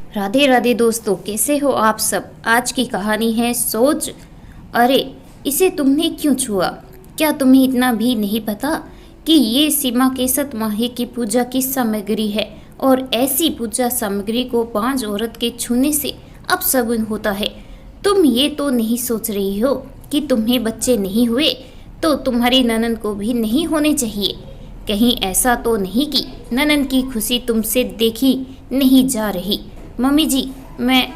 राधे राधे दोस्तों, कैसे हो आप सब। आज की कहानी है सोच। अरे, इसे तुमने क्यों छुआ? क्या तुम्हें इतना भी नहीं पता कि ये सीमा के सतमाही की पूजा की सामग्री है और ऐसी पूजा सामग्री को बांझ औरत के छूने से अपशगुन होता है। तुम ये तो नहीं सोच रही हो कि तुम्हें बच्चे नहीं हुए तो तुम्हारी ननद को भी नहीं होने चाहिए। कहीं ऐसा तो नहीं कि ननद की खुशी तुमसे देखी नहीं जा रही। मम्मी जी, मैं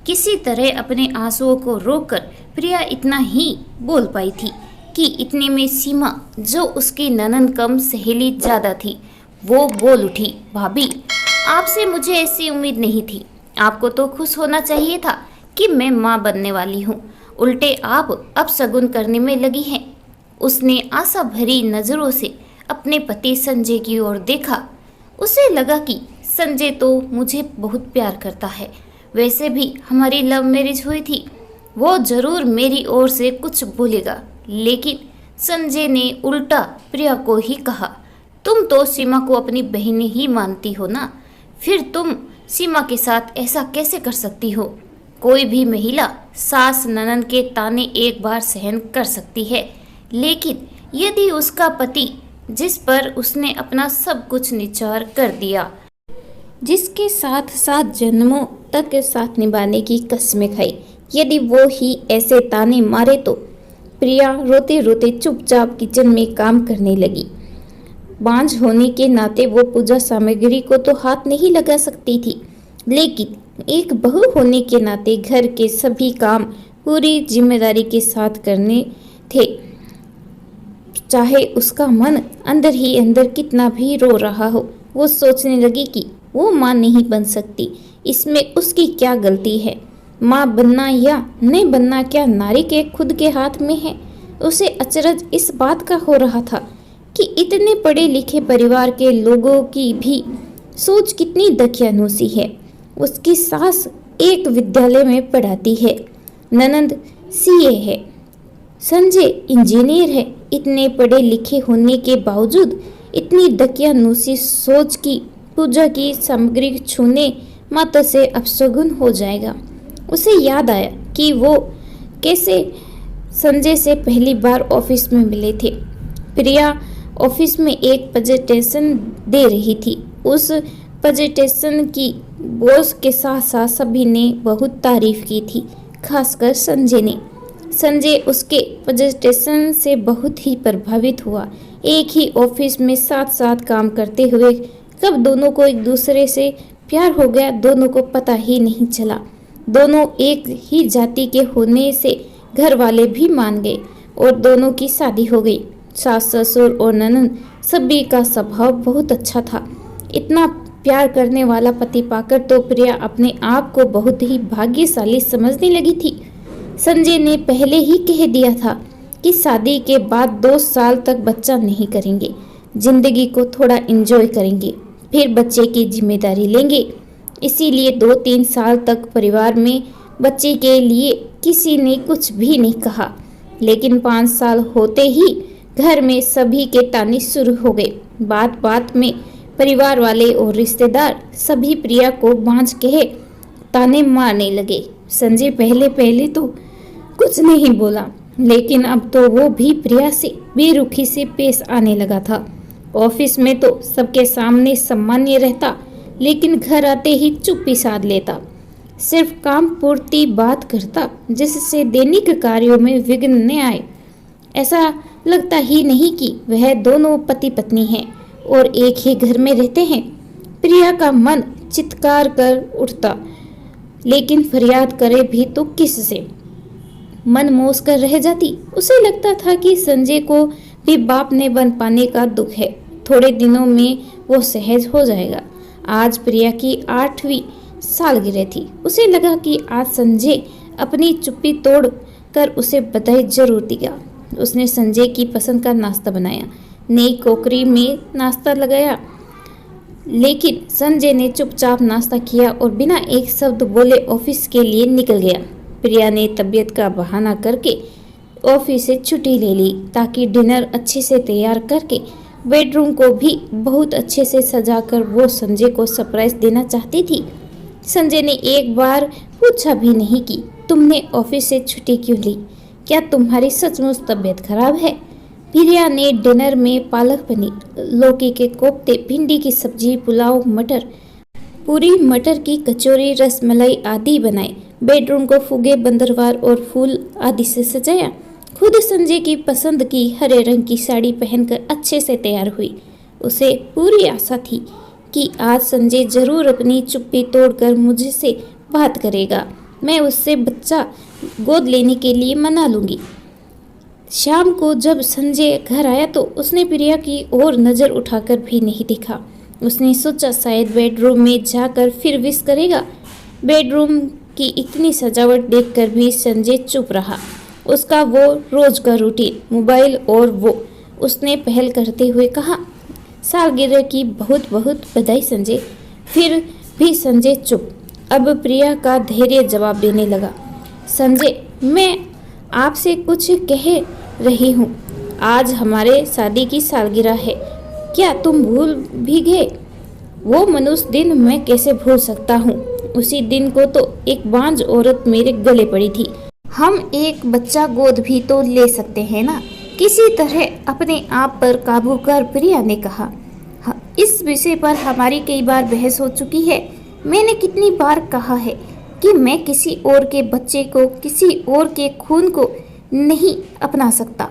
किसी तरह अपने आंसुओं को रोककर प्रिया इतना ही बोल पाई थी कि इतने में सीमा, जो उसकी ननद कम सहेली ज़्यादा थी, वो बोल उठी, भाभी, आपसे मुझे ऐसी उम्मीद नहीं थी। आपको तो खुश होना चाहिए था कि मैं माँ बनने वाली हूँ, उल्टे आप अब शगुन करने में लगी हैं। उसने आशा भरी नज़रों से अपने पति संजय की ओर देखा। उसे लगा कि संजय तो मुझे बहुत प्यार करता है। वैसे भी हमारी लव मैरिज हुई थी, वो जरूर मेरी ओर से कुछ बोलेगा। लेकिन संजय ने उल्टा प्रिया को ही कहा, तुम तो सीमा को अपनी बहन ही मानती हो ना, फिर तुम सीमा के साथ ऐसा कैसे कर सकती हो? कोई भी महिला सास ननद के ताने एक बार सहन कर सकती है, लेकिन यदि उसका पति, जिस पर उसने अपना सब कुछ निछावर कर दिया, जिसके साथ 7 जन्मों तक साथ निभाने की कसमें खाई, यदि वो ही ऐसे ताने मारे तो प्रिया रोते रोते चुपचाप किचन में काम करने लगी। बांझ होने के नाते वो पूजा सामग्री को तो हाथ नहीं लगा सकती थी, लेकिन एक बहू होने के नाते घर के सभी काम पूरी जिम्मेदारी के साथ करने थे। चाहे उसका मन अंदर ही अंदर कितना भी रो रहा हो, वो सोचने लगी कि वो माँ नहीं बन सकती, इसमें उसकी क्या गलती है? माँ बनना या नहीं बनना क्या नारी के खुद के हाथ में है? उसे अचरज इस बात का हो रहा था कि इतने पढ़े लिखे परिवार के लोगों की भी सोच कितनी दकियानूसी है। उसकी सास एक विद्यालय में पढ़ाती है, ननद सीए है, संजय इंजीनियर है। इतने पढ़े लिखे होने के बावजूद इतनी दकियानूसी सोच की पूजा की सामग्री छूने मात्र से अपशगुन हो जाएगा। उसे याद आया कि वो कैसे संजय से पहली बार ऑफिस में मिले थे। प्रिया ऑफिस में एक प्रेजेंटेशन दे रही थी। उस प्रेजेंटेशन की बॉस के साथ साथ सभी ने बहुत तारीफ की थी, खासकर संजय ने। संजय उसके प्रेजेंटेशन से बहुत ही प्रभावित हुआ। एक ही ऑफिस में साथ साथ काम करते हुए कब दोनों को एक दूसरे से प्यार हो गया, दोनों को पता ही नहीं चला। दोनों एक ही जाति के होने से घर वाले भी मान गए और दोनों की शादी हो गई। सास ससुर और ननद सभी का स्वभाव बहुत अच्छा था। इतना प्यार करने वाला पति पाकर तो प्रिया अपने आप को बहुत ही भाग्यशाली समझने लगी थी। संजय ने पहले ही कह दिया था कि शादी के बाद 2 साल तक बच्चा नहीं करेंगे, जिंदगी को थोड़ा एंजॉय करेंगे, फिर बच्चे की जिम्मेदारी लेंगे। इसीलिए 2-3 साल तक परिवार में बच्चे के लिए किसी ने कुछ भी नहीं कहा। लेकिन 5 साल होते ही घर में सभी के ताने शुरू हो गए। बात बात में परिवार वाले और रिश्तेदार सभी प्रिया को बांझ कहे ताने मारने लगे। संजय पहले पहले तो कुछ नहीं बोला, लेकिन अब तो वो भी प्रिया से बेरुखी से पेश आने लगा था। ऑफिस में तो सबके सामने सम्मान्य रहता, लेकिन घर आते ही चुप्पी साध लेता। सिर्फ काम पूर्ति बात करता, जिससे दैनिक कार्यों में विघ्न न आए। ऐसा लगता ही नहीं कि वह दोनों पति पत्नी हैं और एक ही घर में रहते हैं। प्रिया का मन चित्कार कर उठता, लेकिन फरियाद करे भी तो किससे? मन मोस कर रह जाती। उसे लगता था कि संजय को भी बाप ने बन पाने का दुख है, थोड़े दिनों में वो सहज हो जाएगा। आज प्रिया की 8वीं सालगिरह थी। उसे लगा कि आज संजय अपनी चुप्पी तोड़ कर उसे बधाई जरूर देगा। उसने संजय की पसंद का नाश्ता बनाया, नई टोकरी में नाश्ता लगाया, लेकिन संजय ने चुपचाप नाश्ता किया और बिना एक शब्द बोले ऑफिस के लिए निकल गया। प्रिया ने तबीयत का बहाना करके ऑफिस से छुट्टी ले ली ताकि डिनर अच्छे से तैयार करके बेडरूम को भी बहुत अच्छे से सजाकर वो संजय को सरप्राइज देना चाहती थी। संजय ने एक बार पूछा भी नहीं कि तुमने ऑफिस से छुट्टी क्यों ली, क्या तुम्हारी सचमुच तबीयत खराब है? प्रिया ने डिनर में पालक पनीर, लौकी के कोफ्ते, भिंडी की सब्जी, पुलाव, मटर, पूरी मटर की कचौरी, रसमलाई आदि बनाए। बेडरूम को फुगे, बंदरवार और फूल आदि से सजाया। खुद संजय की पसंद की हरे रंग की साड़ी पहनकर अच्छे से तैयार हुई। उसे पूरी आशा थी कि आज संजय जरूर अपनी चुप्पी तोड़कर मुझसे बात करेगा। मैं उससे बच्चा गोद लेने के लिए मना लूंगी। शाम को जब संजय घर आया तो उसने प्रिया की ओर नजर उठाकर भी नहीं देखा। उसने सोचा शायद बेडरूम में जाकर फिर विश करेगा। बेडरूम की इतनी सजावट देखकर भी संजय चुप रहा। उसका वो रोज का रूटीन, मोबाइल और वो। उसने पहल करते हुए कहा, सालगिरह की बहुत बहुत बधाई संजय। फिर भी संजय चुप। अब प्रिया का धैर्य जवाब देने लगा। संजय, मैं आपसे कुछ कह रही हूँ। आज हमारे शादी की सालगिरह है, क्या तुम भूल भी गए? वो मनुष्य दिन मैं कैसे भूल सकता हूँ? उसी दिन को तो एक बांझ औरत मेरे गले पड़ी थी। हम एक बच्चा गोद भी तो ले सकते हैं ना, किसी तरह अपने आप पर काबू कर, प्रिया ने कहा। इस विषय पर हमारी कई बार बहस हो चुकी है। मैंने कितनी बार कहा है कि मैं किसी और के बच्चे को, किसी और के खून को नहीं अपना सकता।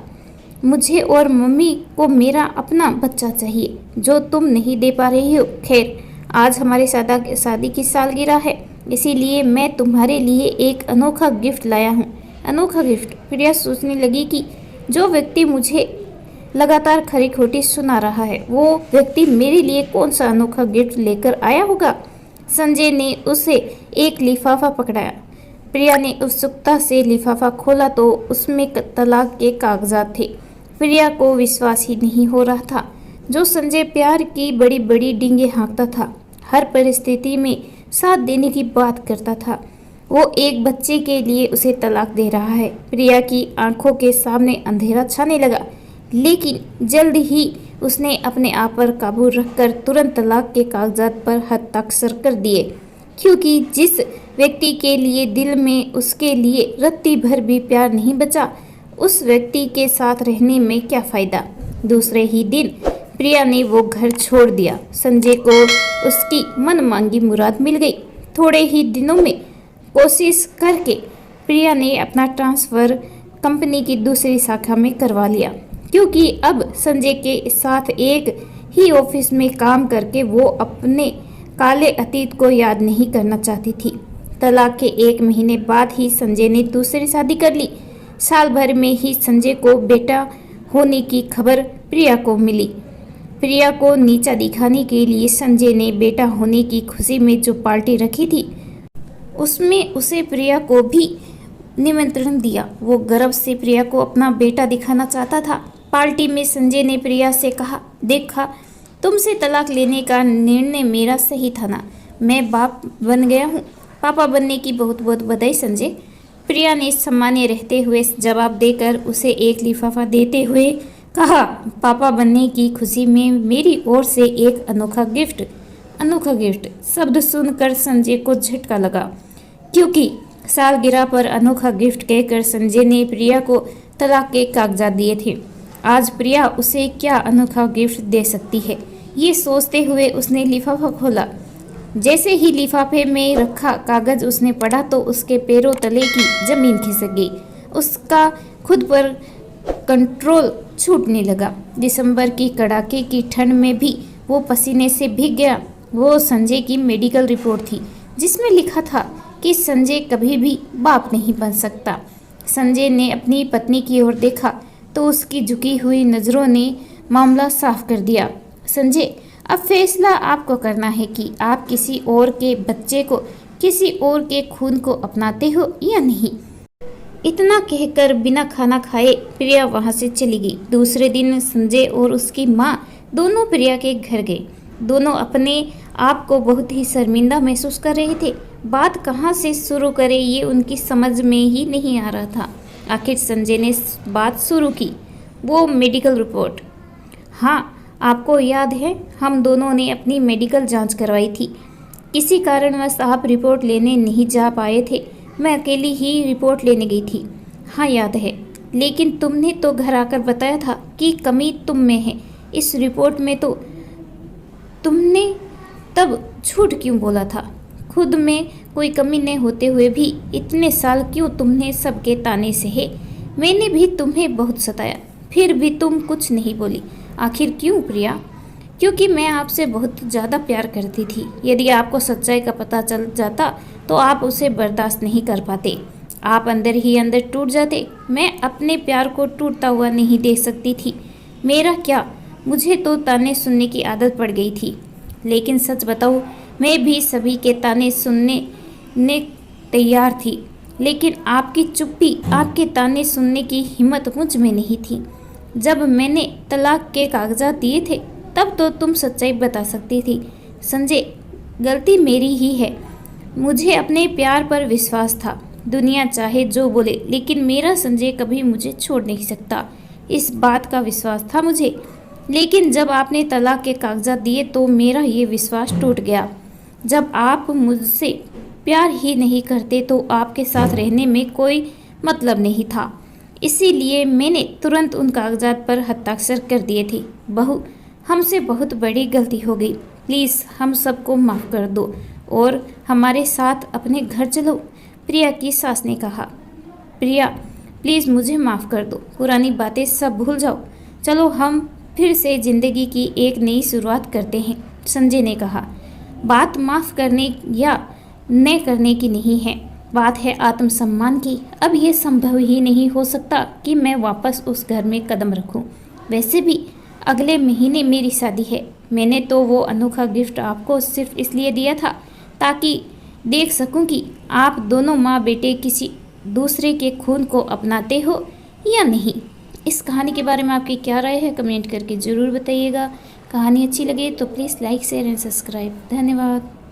मुझे और मम्मी को मेरा अपना बच्चा चाहिए, जो तुम नहीं दे पा रही हो। खैर, आज हमारे शादी की सालगिरह है, इसीलिए मैं तुम्हारे लिए एक अनोखा गिफ्ट लाया हूँ। अनोखा गिफ्ट? प्रिया सोचने लगी कि जो व्यक्ति मुझे लगातार खरी खोटी सुना रहा है, वो व्यक्ति मेरे लिए कौन सा अनोखा गिफ्ट लेकर आया होगा। संजय ने उसे एक लिफाफा पकड़ाया। प्रिया ने उत्सुकता से लिफाफा खोला तो उसमें तलाक के कागजात थे। प्रिया को विश्वास ही नहीं हो रहा था। जो संजय प्यार की बड़ी बड़ी डींगे हाँकता था, हर परिस्थिति में साथ देने की बात करता था, वो एक बच्चे के लिए उसे तलाक दे रहा है। प्रिया की आंखों के सामने अंधेरा छाने लगा, लेकिन जल्द ही उसने अपने आप पर काबू रखकर तुरंत तलाक के कागजात पर हस्ताक्षर कर दिए, क्योंकि जिस व्यक्ति के लिए दिल में उसके लिए रत्ती भर भी प्यार नहीं बचा, उस व्यक्ति के साथ रहने में क्या फायदा। दूसरे ही दिन प्रिया ने वो घर छोड़ दिया। संजय को उसकी मनमांगी मुराद मिल गई। थोड़े ही दिनों में कोशिश करके प्रिया ने अपना ट्रांसफ़र कंपनी की दूसरी शाखा में करवा लिया, क्योंकि अब संजय के साथ एक ही ऑफिस में काम करके वो अपने काले अतीत को याद नहीं करना चाहती थी। तलाक के 1 महीने बाद ही संजय ने दूसरी शादी कर ली। साल भर में ही संजय को बेटा होने की खबर प्रिया को मिली। प्रिया को नीचा दिखाने के लिए संजय ने बेटा होने की खुशी में जो पार्टी रखी थी, उसमें उसे प्रिया को भी निमंत्रण दिया। वो गर्व से प्रिया को अपना बेटा दिखाना चाहता था। पार्टी में संजय ने प्रिया से कहा, देखा, तुमसे तलाक लेने का निर्णय मेरा सही था ना, मैं बाप बन गया हूँ। पापा बनने की बहुत बहुत बधाई संजय। प्रिया ने सामान्य रहते हुए जवाब देकर उसे एक लिफाफा देते हुए कहा, पापा बनने की खुशी में मेरी ओर से एक अनोखा गिफ्ट। अनोखा गिफ्ट शब्द सुनकर संजय को झटका लगा, क्योंकि सालगिरह पर अनोखा गिफ्ट कहकर संजय ने प्रिया को तलाक के कागजात दिए थे। आज प्रिया उसे क्या अनोखा गिफ्ट दे सकती है, ये सोचते हुए उसने लिफाफा खोला। जैसे ही लिफाफे में रखा कागज उसने पढ़ा तो उसके पैरों तले की जमीन खिसक गई। उसका खुद पर कंट्रोल छूटने लगा। दिसंबर की कड़ाके की ठंड में भी वो पसीने से भीग गया। वो संजय की मेडिकल रिपोर्ट थी, जिसमें लिखा था कि संजय कभी भी बाप नहीं बन सकता। संजय ने अपनी पत्नी की ओर देखा तो उसकी झुकी हुई नज़रों ने मामला साफ कर दिया। संजय, अब फैसला आपको करना है कि आप किसी और के बच्चे को, किसी और के खून को अपनाते हो या नहीं। इतना कहकर बिना खाना खाए प्रिया वहां से चली गई। दूसरे दिन संजय और उसकी माँ दोनों प्रिया के घर गए। दोनों अपने आप को बहुत ही शर्मिंदा महसूस कर रहे थे। बात कहाँ से शुरू करें ये उनकी समझ में ही नहीं आ रहा था। आखिर संजय ने बात शुरू की, वो मेडिकल रिपोर्ट। हाँ, आपको याद है हम दोनों ने अपनी मेडिकल जांच करवाई थी। किसी कारणवश आप रिपोर्ट लेने नहीं जा पाए थे। मैं अकेली ही रिपोर्ट लेने गई थी। हाँ याद है, लेकिन तुमने तो घर आकर बताया था कि कमी तुम में है। इस रिपोर्ट में तो तुमने तब झूठ क्यों बोला था? खुद में कोई कमी नहीं होते हुए भी इतने साल क्यों तुमने सबके ताने सहे? मैंने भी तुम्हें बहुत सताया, फिर भी तुम कुछ नहीं बोली। आखिर क्यों प्रिया? क्योंकि मैं आपसे बहुत ज़्यादा प्यार करती थी। यदि आपको सच्चाई का पता चल जाता तो आप उसे बर्दाश्त नहीं कर पाते। आप अंदर ही अंदर टूट जाते। मैं अपने प्यार को टूटता हुआ नहीं देख सकती थी। मेरा क्या, मुझे तो ताने सुनने की आदत पड़ गई थी। लेकिन सच बताऊँ, मैं भी सभी के ताने सुनने ने तैयार थी, लेकिन आपकी चुप्पी, आपके ताने सुनने की हिम्मत मुझ में नहीं थी। जब मैंने तलाक के कागजात दिए थे तब तो तुम सच्चाई बता सकती थी। संजय, गलती मेरी ही है। मुझे अपने प्यार पर विश्वास था। दुनिया चाहे जो बोले, लेकिन मेरा संजय कभी मुझे छोड़ नहीं सकता, इस बात का विश्वास था मुझे। लेकिन जब आपने तलाक के कागजात दिए तो मेरा ये विश्वास टूट गया। जब आप मुझसे प्यार ही नहीं करते तो आपके साथ रहने में कोई मतलब नहीं था। इसीलिए मैंने तुरंत उन कागजात पर हस्ताक्षर कर दिए थे। बहू, हमसे बहुत बड़ी गलती हो गई। प्लीज़ हम सबको माफ़ कर दो और हमारे साथ अपने घर चलो, प्रिया की सास ने कहा। प्रिया, प्लीज़ मुझे माफ़ कर दो। पुरानी बातें सब भूल जाओ। चलो हम फिर से ज़िंदगी की एक नई शुरुआत करते हैं, संजय ने कहा। बात माफ़ करने या न करने की नहीं है, बात है आत्मसम्मान की। अब ये संभव ही नहीं हो सकता कि मैं वापस उस घर में कदम रखूं। वैसे भी अगले महीने मेरी शादी है। मैंने तो वो अनोखा गिफ्ट आपको सिर्फ इसलिए दिया था ताकि देख सकूं कि आप दोनों माँ बेटे किसी दूसरे के खून को अपनाते हो या नहीं। इस कहानी के बारे में आपकी क्या राय है, कमेंट करके ज़रूर बताइएगा। कहानी अच्छी लगे तो please like share and subscribe. धन्यवाद।